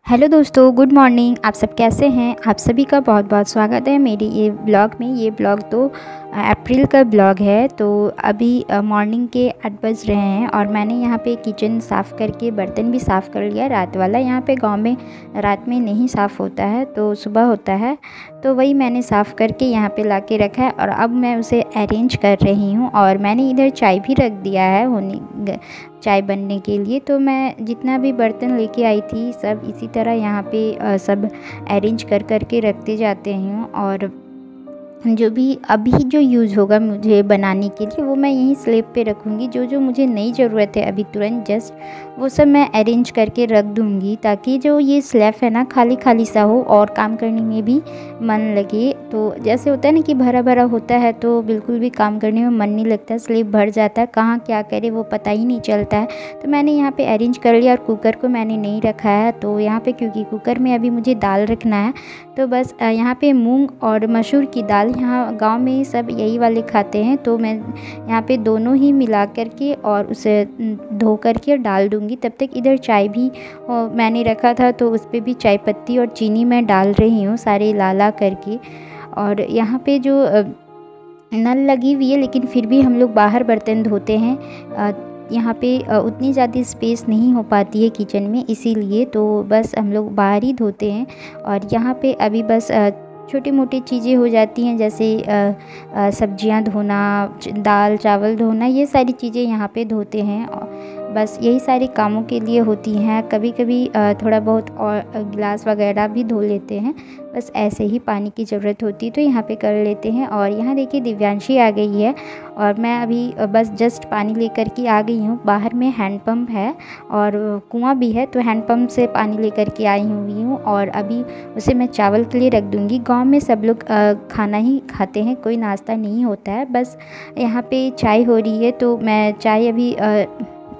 Hello दोस्तों, good morning. आप सब कैसे हैं? आप सभी का बहुत बहुत स्वागत है मेरे ये ब्लॉग में। ये ब्लॉग तो अप्रैल का ब्लॉग है। तो अभी मॉर्निंग के 8 बज रहे हैं और मैंने यहाँ पे किचन साफ़ करके बर्तन भी साफ़ कर लिया। रात वाला यहाँ पे गांव में रात में नहीं साफ़ होता है, तो सुबह होता है, तो वही मैंने साफ़ करके यहाँ पे ला के रखा है और अब मैं उसे अरेंज कर रही हूँ। और मैंने इधर चाय भी रख दिया है चाय बनने के लिए। तो मैं जितना भी बर्तन लेके आई थी सब इसी तरह यहाँ पे सब अरेंज कर करके रखते जाते हैं। और जो भी अभी जो यूज़ होगा मुझे बनाने के लिए वो मैं यहीं स्लैब पे रखूँगी। जो जो मुझे नई ज़रूरत है अभी तुरंत जस्ट वो सब मैं अरेंज करके रख दूँगी, ताकि जो ये स्लैब है ना खाली खाली सा हो और काम करने में भी मन लगे। तो जैसे होता है ना कि भरा भरा होता है तो बिल्कुल भी काम करने में मन नहीं लगता, स्लैब भर जाता है, कहाँ क्या करे वो पता ही नहीं चलता है। तो मैंने यहाँ पे अरेंज कर लिया। और कुकर को मैंने नहीं रखा है तो यहाँ पे, क्योंकि कुकर में अभी मुझे दाल रखना है, तो बस यहाँ पे मूंग और मसूर की दाल यहाँ गांव में सब यही वाले खाते हैं। तो मैं यहाँ पे दोनों ही मिला करके और उसे धो करके डाल दूँगी। तब तक इधर चाय भी मैंने रखा था, तो उस पर भी चाय पत्ती और चीनी मैं डाल रही हूँ सारे ला करके। और यहाँ पे जो नल लगी हुई है, लेकिन फिर भी हम लोग बाहर बर्तन धोते हैं। यहाँ पे उतनी ज़्यादा स्पेस नहीं हो पाती है किचन में, इसीलिए तो बस हम लोग बाहर ही धोते हैं। और यहाँ पे अभी बस छोटी मोटी चीज़ें हो जाती हैं, जैसे सब्जियां धोना, दाल चावल धोना, ये सारी चीज़ें यहाँ पे धोते हैं। बस यही सारे कामों के लिए होती हैं। कभी कभी थोड़ा बहुत और गिलास वगैरह भी धो लेते हैं, बस ऐसे ही पानी की ज़रूरत होती है तो यहाँ पे कर लेते हैं। और यहाँ देखिए दिव्यांशी आ गई है और मैं अभी बस जस्ट पानी लेकर के आ गई हूँ। बाहर में हैंडपम्प है और कुआं भी है, तो हैंडपम्प से पानी लेकर के आई हुई हूँ और अभी उसे मैं चावल के लिए रख दूँगी। गांव में सब लोग खाना ही खाते हैं, कोई नाश्ता नहीं होता है। बस यहाँ पे चाय हो रही है, तो मैं चाय अभी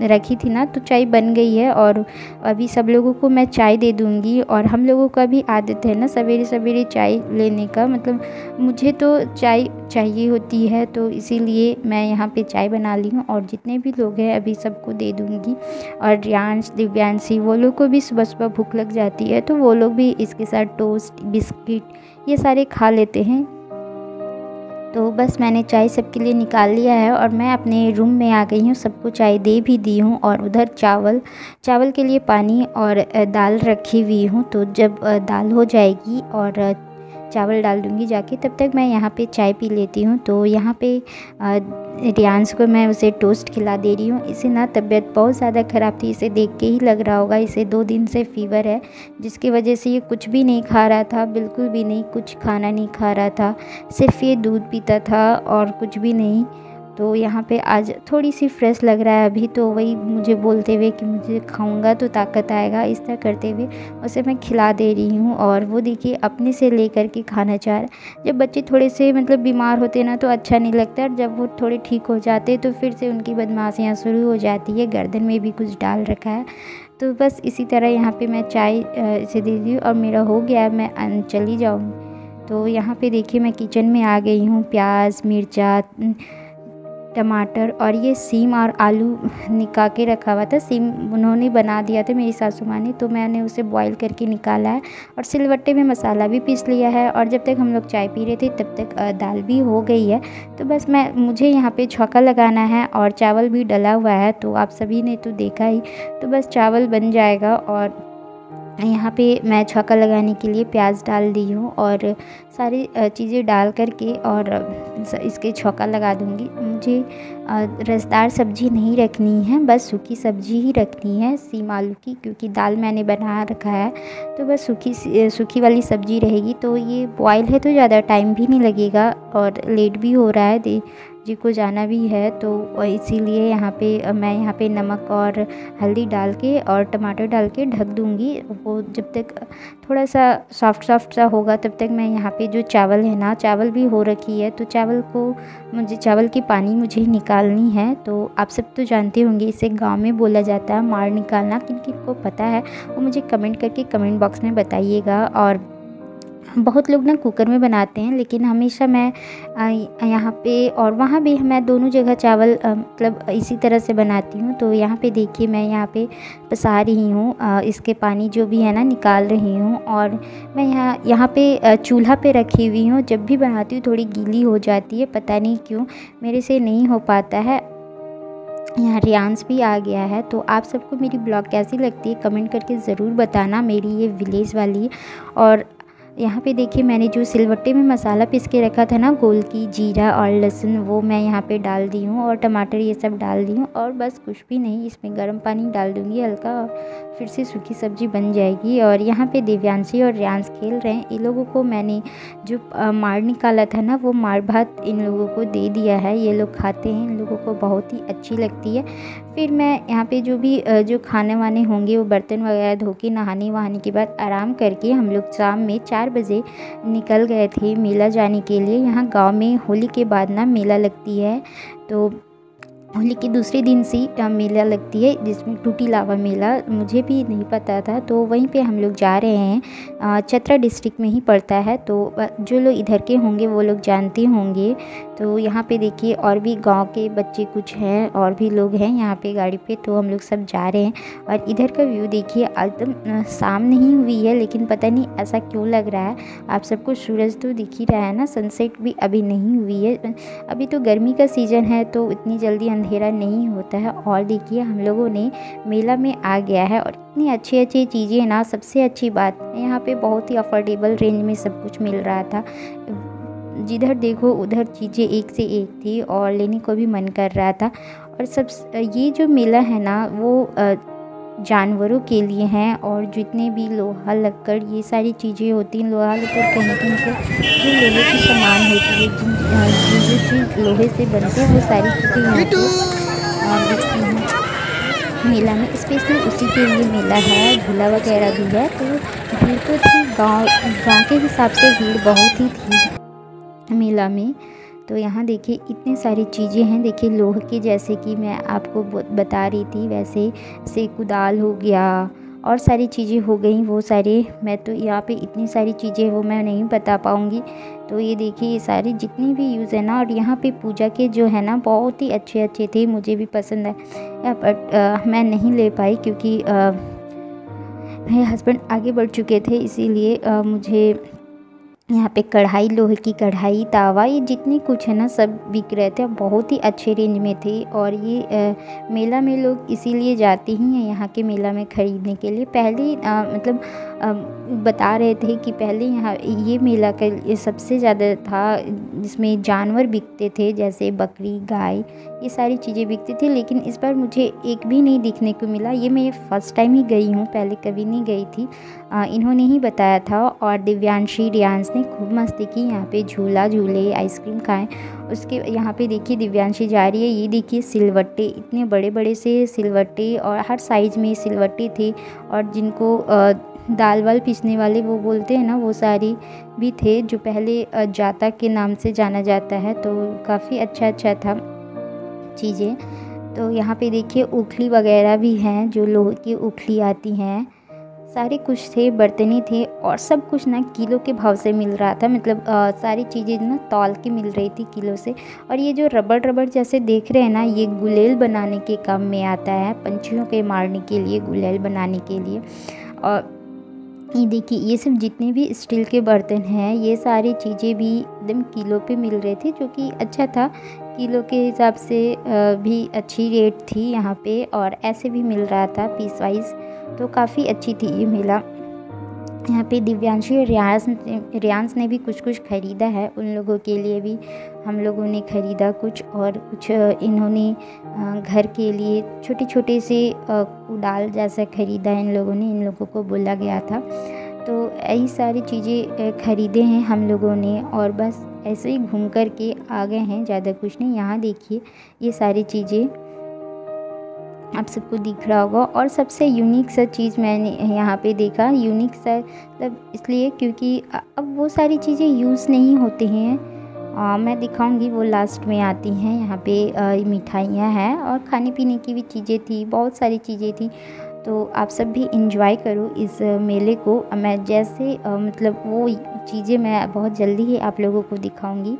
रखी थी ना, तो चाय बन गई है और अभी सब लोगों को मैं चाय दे दूँगी। और हम लोगों का भी आदत है ना सवेरे सवेरे चाय लेने का, मतलब मुझे तो चाय चाहिए होती है, तो इसीलिए मैं यहाँ पे चाय बना ली हूँ और जितने भी लोग हैं अभी सबको दे दूँगी। और रियांश, दिव्यांशी, वो लोग को भी सुबह सुबह भूख लग जाती है, तो वो लोग भी इसके साथ टोस्ट, बिस्किट ये सारे खा लेते हैं। तो बस मैंने चाय सबके लिए निकाल लिया है और मैं अपने रूम में आ गई हूँ। सबको चाय दे भी दी हूँ और उधर चावल के लिए पानी और दाल रखी हुई हूँ। तो जब दाल हो जाएगी और चावल डाल दूँगी जाके, तब तक मैं यहाँ पे चाय पी लेती हूँ। तो यहाँ पे रियांश को मैं उसे टोस्ट खिला दे रही हूँ। इसे ना तबीयत बहुत ज़्यादा ख़राब थी, इसे देख के ही लग रहा होगा। इसे 2 दिन से फ़ीवर है, जिसकी वजह से ये कुछ भी नहीं खा रहा था, बिल्कुल भी नहीं, कुछ खाना नहीं खा रहा था, सिर्फ ये दूध पीता था और कुछ भी नहीं। तो यहाँ पे आज थोड़ी सी फ्रेश लग रहा है अभी, तो वही मुझे बोलते हुए कि मुझे खाऊंगा तो ताकत आएगा, इस तरह करते हुए उसे मैं खिला दे रही हूँ। और वो देखिए अपने से ले कर के खाना चाह रहा है। जब बच्चे थोड़े से मतलब बीमार होते ना तो अच्छा नहीं लगता, और जब वो थोड़े ठीक हो जाते तो फिर से उनकी बदमाशियाँ शुरू हो जाती है। गर्दन में भी कुछ डाल रखा है। तो बस इसी तरह यहाँ पर मैं चाय इसे दे दी और मेरा हो गया, मैं चली जाऊँगी। तो यहाँ पे देखिए मैं किचन में आ गई हूँ। प्याज, मिर्चा, टमाटर और ये सीम और आलू निकाल के रखा हुआ था। सीम उन्होंने बना दिया था मेरी सासू माँ ने, तो मैंने उसे बॉईल करके निकाला है और सिलबट्टे में मसाला भी पीस लिया है। और जब तक हम लोग चाय पी रहे थे तब तक दाल भी हो गई है। तो बस मुझे यहाँ पे छौंका लगाना है और चावल भी डला हुआ है, तो आप सभी ने तो देखा ही। तो बस चावल बन जाएगा और यहाँ पे मैं छौंका लगाने के लिए प्याज डाल दी हूँ और सारी चीज़ें डाल करके और इसके छौंका लगा दूँगी। मुझे रसदार सब्ज़ी नहीं रखनी है, बस सूखी सब्ज़ी ही रखनी है, सीम आलू की, क्योंकि दाल मैंने बना रखा है। तो बस सूखी वाली सब्ज़ी रहेगी। तो ये बॉयल है तो ज़्यादा टाइम भी नहीं लगेगा और लेट भी हो रहा है, जी को जाना भी है, तो इसीलिए मैं यहाँ पे नमक और हल्दी डाल के और टमाटर डाल के ढक दूँगी। वो जब तक थोड़ा सा सॉफ्ट सा होगा तब तक मैं यहाँ पे जो चावल है ना, चावल भी हो रखी है, तो चावल की पानी मुझे निकालनी है। तो आप सब तो जानते होंगे इसे गाँव में बोला जाता है मार निकालना। किन किन को पता है वो मुझे कमेंट करके कमेंट बॉक्स में बताइएगा। और बहुत लोग ना कुकर में बनाते हैं, लेकिन हमेशा मैं यहाँ पे और वहाँ भी मैं दोनों जगह चावल मतलब इसी तरह से बनाती हूँ। तो यहाँ पे देखिए मैं यहाँ पे पसा रही हूँ, इसके पानी जो भी है ना निकाल रही हूँ। और मैं यहाँ पे चूल्हा पे रखी हुई हूँ। जब भी बनाती हूँ थोड़ी गीली हो जाती है, पता नहीं क्यों मेरे से नहीं हो पाता है। यहाँ रियांश भी आ गया है। तो आप सबको मेरी ब्लॉग कैसी लगती है कमेंट करके ज़रूर बताना, मेरी ये विलेज वाली। और यहाँ पे देखिए मैंने जो सिलवट्टे में मसाला पीस के रखा था ना, गोल की जीरा और लहसुन, वो मैं यहाँ पे डाल दी हूँ, और टमाटर ये सब डाल दी हूँ। और बस कुछ भी नहीं, इसमें गर्म पानी डाल दूँगी हल्का, और फिर से सूखी सब्ज़ी बन जाएगी। और यहाँ पे दिव्यांशी और रियांश खेल रहे हैं। इन लोगों को मैंने जो मार निकाला था ना, वो मार भात इन लोगों को दे दिया है। ये लोग खाते हैं, इन लोगों को बहुत ही अच्छी लगती है। फिर मैं यहाँ पे जो भी जो खाने वाने होंगे वो बर्तन वगैरह धो के नहाने वहाने के बाद आराम करके हम लोग शाम में 4 बजे निकल गए थे मेला जाने के लिए। यहाँ गांव में होली के बाद ना मेला लगती है, तो होली के दूसरे दिन से मेला लगती है, जिसमें टूटी लावा मेला, मुझे भी नहीं पता था। तो वहीं पे हम लोग जा रहे हैं, चतरा डिस्ट्रिक्ट में ही पड़ता है। तो जो लोग इधर के होंगे वो लोग जानते होंगे। तो यहाँ पे देखिए और भी गांव के बच्चे कुछ हैं, और भी लोग हैं यहाँ पे गाड़ी पे। तो हम लोग सब जा रहे हैं। और इधर का व्यू देखिए, एकदम शाम नहीं हुई है, लेकिन पता नहीं ऐसा क्यों लग रहा है। आप सबको सूरज तो दिख ही रहा है ना, सनसेट भी अभी नहीं हुई है। अभी तो गर्मी का सीज़न है, तो इतनी जल्दी अंधेरा नहीं होता है। और देखिए हम लोगों ने मेला में आ गया है, और इतनी अच्छी अच्छी चीज़ें ना, सबसे अच्छी बात यहाँ पे बहुत ही अफोर्डेबल रेंज में सब कुछ मिल रहा था। जिधर देखो उधर चीज़ें एक से एक थी, और लेने को भी मन कर रहा था। और सब ये जो मेला है ना, वो जानवरों के लिए हैं। और जितने भी लोहा लक्कड़ ये सारी चीज़ें होती हैं, लोहा लक्कड़ कहीं कहीं से जो लोहे की सामान होती है, जो चीज़ लोहे से बनती है, वो सारी चीज़ें यहाँ पे बिकती हैं मेला में। स्पेशली उसी के लिए मेला है, झूला वगैरह भी है। तो भीड़ तो थी, गांव के हिसाब से भीड़ बहुत ही थी मेला में। तो यहाँ देखिए इतनी सारी चीज़ें हैं। देखिए लोहे की, जैसे कि मैं आपको बता रही थी, वैसे से कुदाल हो गया और सारी चीज़ें हो गई वो सारे। मैं तो यहाँ पे इतनी सारी चीज़ें वो मैं नहीं बता पाऊँगी। तो ये देखिए ये सारी जितनी भी यूज़ है ना। और यहाँ पे पूजा के जो है ना बहुत ही अच्छे अच्छे थे, मुझे भी पसंद है, बट मैं नहीं ले पाई क्योंकि मेरे हस्बैंड आगे बढ़ चुके थे, इसीलिए मुझे यहाँ पे कढ़ाई, लोहे की कढ़ाई, तावा, ये जितनी कुछ है ना सब बिक रहे थे, बहुत ही अच्छे रेंज में थे। और ये मेला में लोग इसीलिए जाते ही हैं यहाँ के मेला में ख़रीदने के लिए। पहले मतलब बता रहे थे कि पहले यहाँ ये मेला का सबसे ज़्यादा था, जिसमें जानवर बिकते थे, जैसे बकरी, गाय, ये सारी चीज़ें बिकती थी। लेकिन इस बार मुझे एक भी नहीं दिखने को मिला। ये मैं फ़र्स्ट टाइम ही गई हूँ, पहले कभी नहीं गई थी। इन्होंने ही बताया था। और दिव्यांशी, रियांश ने खूब मस्ती की, यहाँ पे झूला झूले, आइसक्रीम खाएं। उसके यहाँ पे देखिए दिव्यांशी जा रही है। ये देखिए सिलवट्टे, इतने बड़े बड़े से सिलवट्टे, और हर साइज़ में सिलवट्टे थे। और जिनको दाल वाल पीसने वाले वो बोलते हैं ना, वो सारी भी थे, जो पहले जाता के नाम से जाना जाता है। तो काफ़ी अच्छा था चीज़ें। तो यहाँ पे देखिए उखली वगैरह भी हैं, जो लोहे की उखली आती हैं, सारे कुछ थे, बर्तनी थे, और सब कुछ ना किलो के भाव से मिल रहा था। मतलब सारी चीज़ें ना तौल के मिल रही थी किलो से। और ये जो रबड़ जैसे देख रहे हैं ना, ये गुलेल बनाने के काम में आता है, पंछियों के मारने के लिए, गुलेल बनाने के लिए। और ये देखिए ये सब जितने भी स्टील के बर्तन हैं, ये सारी चीज़ें भी एकदम किलो पे मिल रहे थे, जो कि अच्छा था। किलो के हिसाब से भी अच्छी रेट थी यहाँ पे, और ऐसे भी मिल रहा था पीस वाइज। तो काफ़ी अच्छी थी ये मेला। यहाँ पे दिव्यांशी और रियांश ने भी कुछ ख़रीदा है, उन लोगों के लिए भी हम लोगों ने ख़रीदा कुछ। और कुछ इन्होंने घर के लिए छोटे छोटे से कुदाल जैसा ख़रीदा है इन लोगों ने, इन लोगों को बोला गया था। तो यही सारी चीज़ें ख़रीदे हैं हम लोगों ने, और बस ऐसे ही घूम कर के आ गए हैं, ज़्यादा कुछ नहीं। यहाँ देखिए ये सारी चीज़ें आप सबको दिख रहा होगा। और सबसे यूनिक सा चीज़ मैंने यहाँ पे देखा, यूनिक सा मतलब इसलिए क्योंकि अब वो सारी चीज़ें यूज़ नहीं होती हैं। मैं दिखाऊंगी, वो लास्ट में आती हैं। यहाँ पे मिठाइयाँ हैं, और खाने पीने की भी चीज़ें थी, बहुत सारी चीज़ें थी। तो तो आप सब भी इंजॉय करो इस मेले को। मैं जैसे मतलब वो चीज़ें मैं बहुत जल्दी ही आप लोगों को दिखाऊंगी।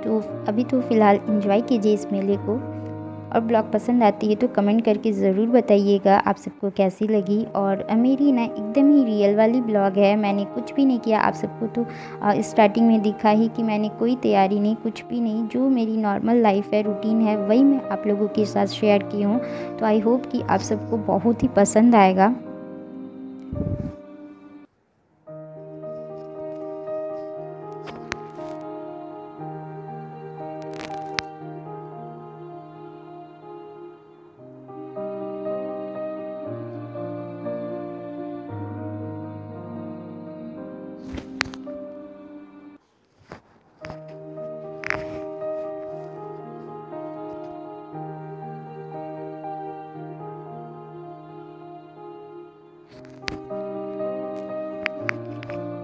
तो अभी तो फ़िलहाल इंजॉय कीजिए इस मेले को, और ब्लॉग पसंद आती है तो कमेंट करके ज़रूर बताइएगा आप सबको कैसी लगी। और मेरी ना एकदम ही रियल वाली ब्लॉग है, मैंने कुछ भी नहीं किया। आप सबको तो स्टार्टिंग में दिखा ही कि मैंने कोई तैयारी नहीं, कुछ भी नहीं, जो मेरी नॉर्मल लाइफ है, रूटीन है, वही मैं आप लोगों के साथ शेयर की हूँ। तो आई होप कि आप सबको बहुत ही पसंद आएगा।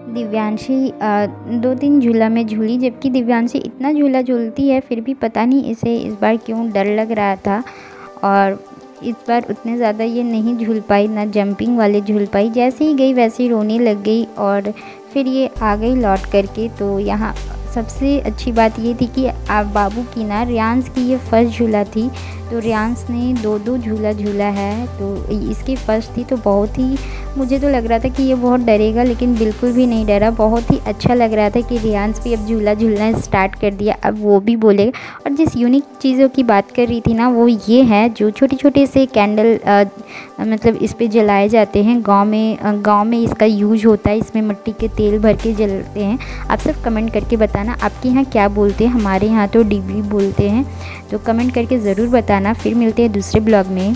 दिव्यांशी 2-3 झूला में झूली, जबकि दिव्यांशी इतना झूला झूलती है फिर भी पता नहीं इसे इस बार क्यों डर लग रहा था, और इस बार उतने ज़्यादा ये नहीं झूल पाई, ना जंपिंग वाले झूल पाई। जैसे ही गई वैसे ही रोने लग गई और फिर ये आ गई लौट करके। तो यहाँ सबसे अच्छी बात ये थी कि आप बाबू की ना रियांश की ये फर्स्ट झूला थी, तो रियांश ने 2-2 झूला झूला है, तो इसकी फर्स्ट थी। तो बहुत ही मुझे तो लग रहा था कि ये बहुत डरेगा, लेकिन बिल्कुल भी नहीं डरा। बहुत ही अच्छा लग रहा था कि रियांश भी अब झूला झूलना स्टार्ट कर दिया, अब वो भी बोलेगा। और जिस यूनिक चीज़ों की बात कर रही थी ना, वो ये है जो छोटे छोटे से कैंडल मतलब इस पे जलाए जाते हैं। गांव में इसका यूज होता है, इसमें मिट्टी के तेल भर के जलते हैं। आप सब कमेंट करके बताना आपके यहाँ क्या बोलते हैं, हमारे यहाँ तो डिबरी बोलते हैं। तो कमेंट करके ज़रूर बताना। फिर मिलते हैं दूसरे ब्लॉग में।